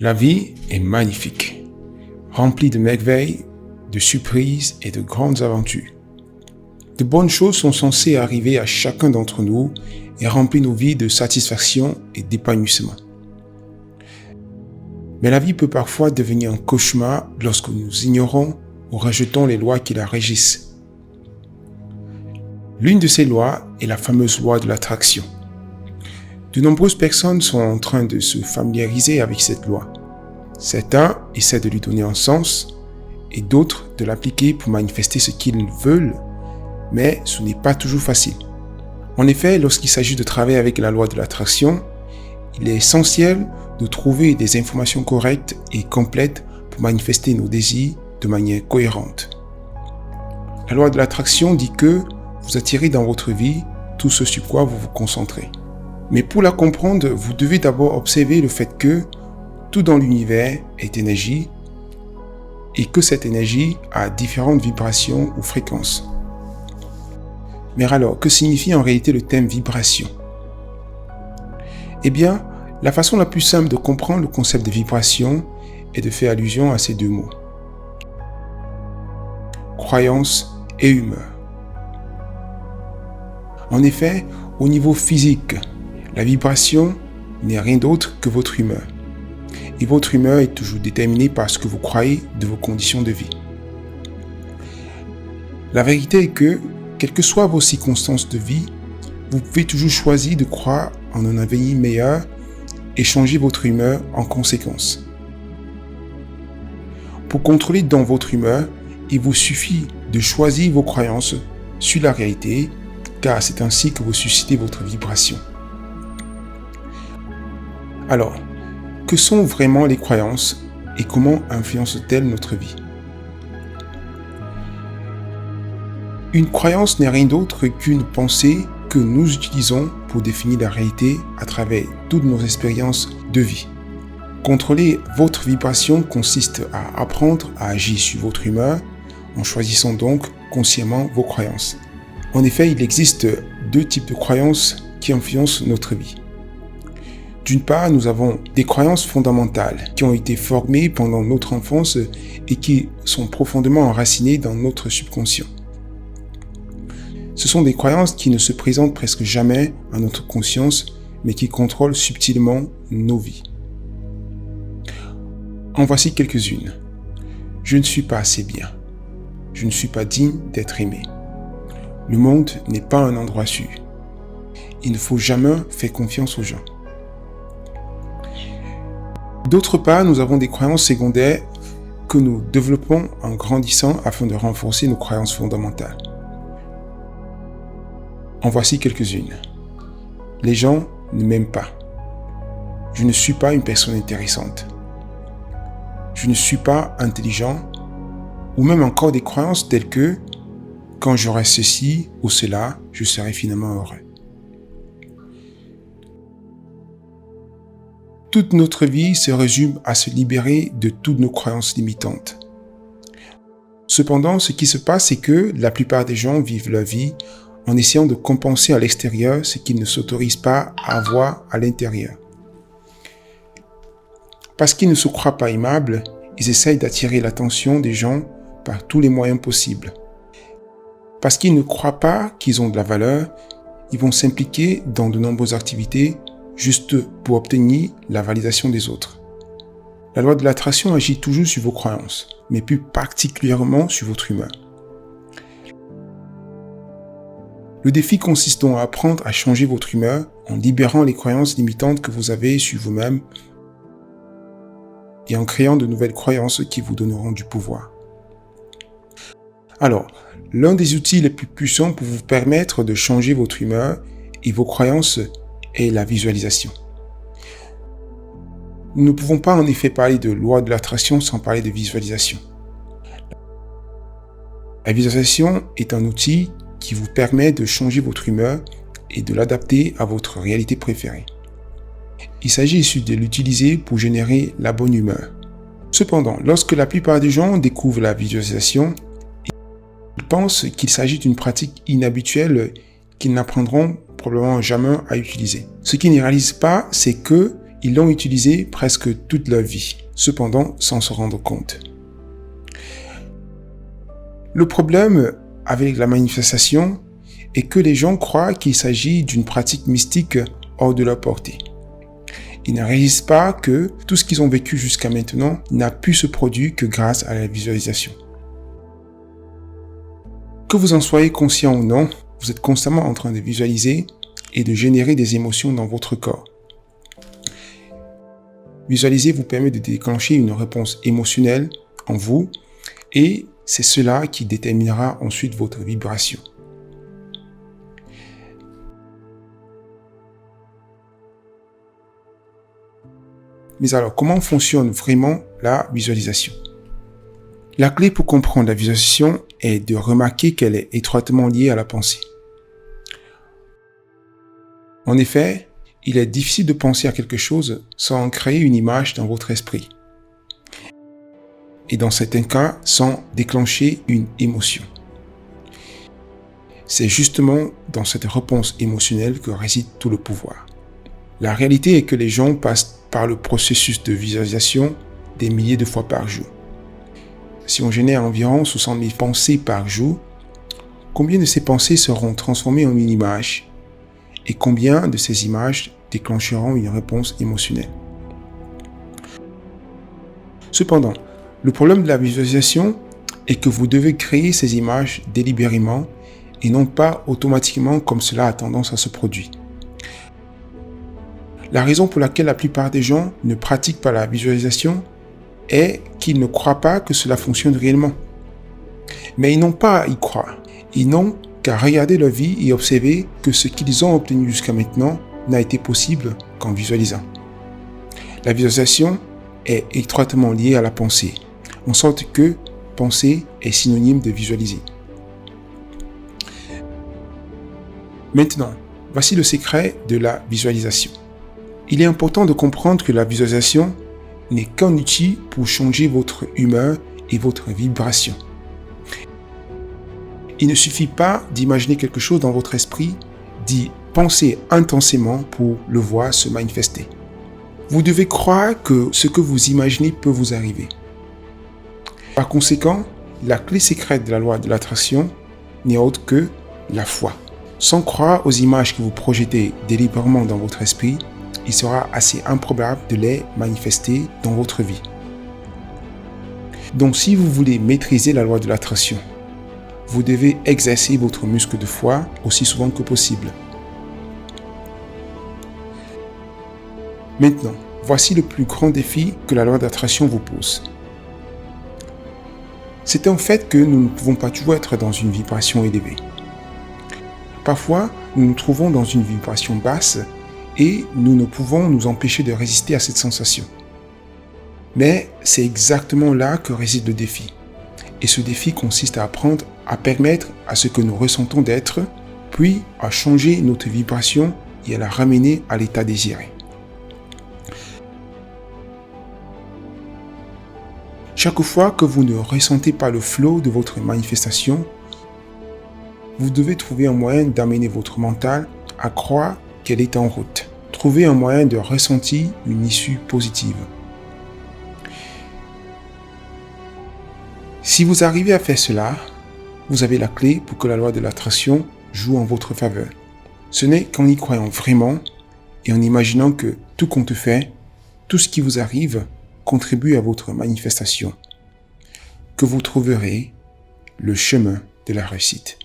La vie est magnifique, remplie de merveilles, de surprises et de grandes aventures. De bonnes choses sont censées arriver à chacun d'entre nous et remplir nos vies de satisfaction et d'épanouissement. Mais la vie peut parfois devenir un cauchemar lorsque nous ignorons ou rejetons les lois qui la régissent. L'une de ces lois est la fameuse loi de l'attraction. De nombreuses personnes sont en train de se familiariser avec cette loi. Certains essaient de lui donner un sens et d'autres de l'appliquer pour manifester ce qu'ils veulent, mais ce n'est pas toujours facile. En effet, lorsqu'il s'agit de travailler avec la loi de l'attraction, il est essentiel de trouver des informations correctes et complètes pour manifester nos désirs de manière cohérente. La loi de l'attraction dit que vous attirez dans votre vie tout ce sur quoi vous vous concentrez. Mais pour la comprendre, vous devez d'abord observer le fait que tout dans l'univers est énergie et que cette énergie a différentes vibrations ou fréquences. Mais alors, que signifie en réalité le terme vibration ? Eh bien, la façon la plus simple de comprendre le concept de vibration est de faire allusion à ces deux mots. Croyance et humeur. En effet, au niveau physique, la vibration n'est rien d'autre que votre humeur. Et votre humeur est toujours déterminée par ce que vous croyez de vos conditions de vie. La vérité est que, quelles que soient vos circonstances de vie, vous pouvez toujours choisir de croire en un avenir meilleur et changer votre humeur en conséquence. Pour contrôler dans votre humeur, il vous suffit de choisir vos croyances sur la réalité, car c'est ainsi que vous suscitez votre vibration. Alors, que sont vraiment les croyances et comment influencent-elles notre vie ? Une croyance n'est rien d'autre qu'une pensée que nous utilisons pour définir la réalité à travers toutes nos expériences de vie. Contrôler votre vibration consiste à apprendre à agir sur votre humeur en choisissant donc consciemment vos croyances. En effet, il existe deux types de croyances qui influencent notre vie. D'une part, nous avons des croyances fondamentales qui ont été formées pendant notre enfance et qui sont profondément enracinées dans notre subconscient. Ce sont des croyances qui ne se présentent presque jamais à notre conscience, mais qui contrôlent subtilement nos vies. En voici quelques-unes. Je ne suis pas assez bien. Je ne suis pas digne d'être aimé. Le monde n'est pas un endroit sûr. Il ne faut jamais faire confiance aux gens. D'autre part, nous avons des croyances secondaires que nous développons en grandissant afin de renforcer nos croyances fondamentales. En voici quelques-unes. Les gens ne m'aiment pas. Je ne suis pas une personne intéressante. Je ne suis pas intelligent. Ou même encore des croyances telles que « quand j'aurai ceci ou cela, je serai finalement heureux ». Toute notre vie se résume à se libérer de toutes nos croyances limitantes. Cependant, ce qui se passe, c'est que la plupart des gens vivent leur vie en essayant de compenser à l'extérieur ce qu'ils ne s'autorisent pas à avoir à l'intérieur. Parce qu'ils ne se croient pas aimables, ils essayent d'attirer l'attention des gens par tous les moyens possibles. Parce qu'ils ne croient pas qu'ils ont de la valeur, ils vont s'impliquer dans de nombreuses activités juste pour obtenir la validation des autres. La loi de l'attraction agit toujours sur vos croyances, mais plus particulièrement sur votre humeur. Le défi consiste donc à apprendre à changer votre humeur en libérant les croyances limitantes que vous avez sur vous-même et en créant de nouvelles croyances qui vous donneront du pouvoir. Alors, l'un des outils les plus puissants pour vous permettre de changer votre humeur et vos croyances est la visualisation. Nous ne pouvons pas en effet parler de loi de l'attraction sans parler de visualisation. La visualisation est un outil qui vous permet de changer votre humeur et de l'adapter à votre réalité préférée. Il s'agit ici de l'utiliser pour générer la bonne humeur. Cependant, lorsque la plupart des gens découvrent la visualisation, ils pensent qu'il s'agit d'une pratique inhabituelle qu'ils n'apprendront probablement jamais à utiliser. Ce qu'ils ne réalisent pas, c'est qu'ils Ils l'ont utilisé presque toute leur vie, cependant sans se rendre compte. Le problème avec la manifestation est que les gens croient qu'il s'agit d'une pratique mystique hors de leur portée. Ils ne réalisent pas que tout ce qu'ils ont vécu jusqu'à maintenant n'a pu se produire que grâce à la visualisation. Que vous en soyez conscient ou non, vous êtes constamment en train de visualiser et de générer des émotions dans votre corps. Visualiser vous permet de déclencher une réponse émotionnelle en vous et c'est cela qui déterminera ensuite votre vibration. Mais alors, comment fonctionne vraiment la visualisation? La clé pour comprendre la visualisation est de remarquer qu'elle est étroitement liée à la pensée. En effet, il est difficile de penser à quelque chose sans créer une image dans votre esprit. Et dans certains cas, sans déclencher une émotion. C'est justement dans cette réponse émotionnelle que réside tout le pouvoir. La réalité est que les gens passent par le processus de visualisation des milliers de fois par jour. Si on génère environ 60 000 pensées par jour, combien de ces pensées seront transformées en une image et combien de ces images déclencheront une réponse émotionnelle? Cependant, le problème de la visualisation est que vous devez créer ces images délibérément et non pas automatiquement comme cela a tendance à se produire. La raison pour laquelle la plupart des gens ne pratiquent pas la visualisation est qu'ils ne croient pas que cela fonctionne réellement. Mais ils n'ont pas à y croire. Ils n'ont qu'à regarder leur vie et observer que ce qu'ils ont obtenu jusqu'à maintenant n'a été possible qu'en visualisant. La visualisation est étroitement liée à la pensée, en sorte que penser est synonyme de visualiser. Maintenant, voici le secret de la visualisation. Il est important de comprendre que la visualisation n'est qu'un outil pour changer votre humeur et votre vibration. Il ne suffit pas d'imaginer quelque chose dans votre esprit, d'y penser intensément pour le voir se manifester. Vous devez croire que ce que vous imaginez peut vous arriver. Par conséquent, la clé secrète de la loi de l'attraction n'est autre que la foi. Sans croire aux images que vous projetez délibérément dans votre esprit, il sera assez improbable de les manifester dans votre vie. Donc si vous voulez maîtriser la loi de l'attraction, vous devez exercer votre muscle de foi aussi souvent que possible. Maintenant, voici le plus grand défi que la loi d'attraction vous pose. C'est un fait que nous ne pouvons pas toujours être dans une vibration élevée. Parfois, nous nous trouvons dans une vibration basse et nous ne pouvons nous empêcher de résister à cette sensation. Mais c'est exactement là que réside le défi. Et ce défi consiste à apprendre à permettre à ce que nous ressentons d'être, puis à changer notre vibration et à la ramener à l'état désiré. Chaque fois que vous ne ressentez pas le flow de votre manifestation, vous devez trouver un moyen d'amener votre mental à croire qu'elle est en route. Trouvez un moyen de ressentir une issue positive. Si vous arrivez à faire cela, vous avez la clé pour que la loi de l'attraction joue en votre faveur. Ce n'est qu'en y croyant vraiment et en imaginant que tout compte fait, tout ce qui vous arrive contribue à votre manifestation, que vous trouverez le chemin de la réussite.